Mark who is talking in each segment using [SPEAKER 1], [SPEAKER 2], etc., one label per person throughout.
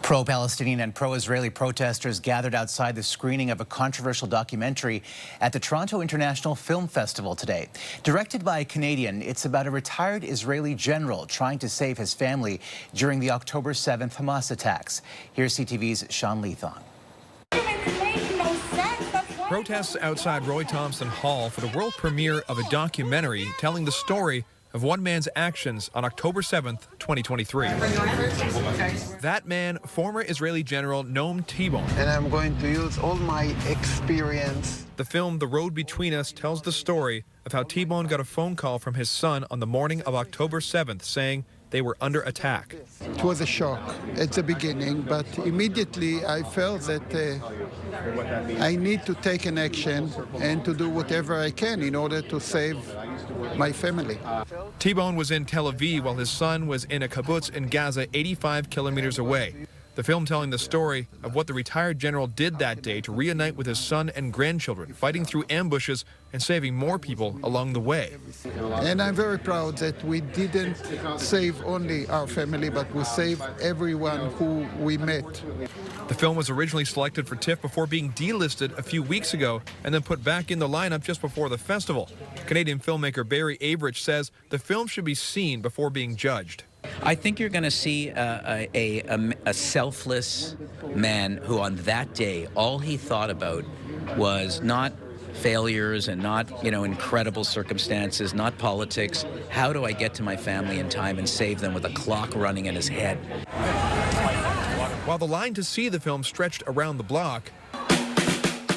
[SPEAKER 1] Pro-Palestinian and pro-Israeli protesters gathered outside the screening of a controversial documentary at the Toronto International Film Festival today. Directed by a Canadian, it's about a retired Israeli general trying to save his family during the October 7th Hamas attacks. Here's CTV's Sean Leathong.
[SPEAKER 2] Protests outside Roy Thomson Hall for the world premiere of a documentary telling the story of one man's actions on October 7th, 2023. That man, former Israeli General Noam T-Bone.
[SPEAKER 3] And I'm going to use all my experience.
[SPEAKER 2] The film The Road Between Us tells the story of how T-Bone got a phone call from his son on the morning of October 7th saying they were under attack.
[SPEAKER 4] It was a shock at the beginning, but immediately I felt that I need to take an action and to do whatever I can in order to save my family.
[SPEAKER 2] T-Bone was in Tel Aviv while his son was in a kibbutz in Gaza 85 kilometers away. The film telling the story of what the retired general did that day to reunite with his son and grandchildren, fighting through ambushes and saving more people along the way.
[SPEAKER 4] And I'm very proud that we didn't save only our family, but we saved everyone who we met.
[SPEAKER 2] The film was originally selected for TIFF before being delisted a few weeks ago and then put back in the lineup just before the festival. Canadian filmmaker Barry Averich says the film should be seen before being judged.
[SPEAKER 5] I think you're going to see a selfless man who on that day, all he thought about was not failures and not, incredible circumstances, not politics. How do I get to my family in time and save them with a clock running in his head?
[SPEAKER 2] While the line to see the film stretched around the block,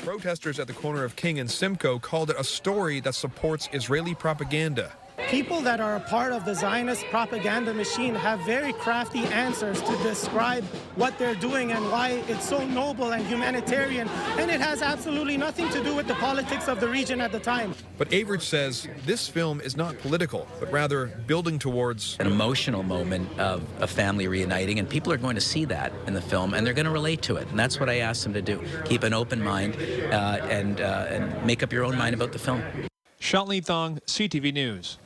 [SPEAKER 2] protesters at the corner of King and Simcoe called it a story that supports Israeli propaganda.
[SPEAKER 6] People that are a part of the Zionist propaganda machine have very crafty answers to describe what they're doing and why it's so noble and humanitarian, and it has absolutely nothing to do with the politics of the region at the time.
[SPEAKER 2] But Averich says this film is not political, but rather building towards
[SPEAKER 5] an emotional moment of a family reuniting, and people are going to see that in the film, and they're going to relate to it. And that's what I asked them to do. Keep an open mind and make up your own mind about the film.
[SPEAKER 2] Sean Leathong, CTV News.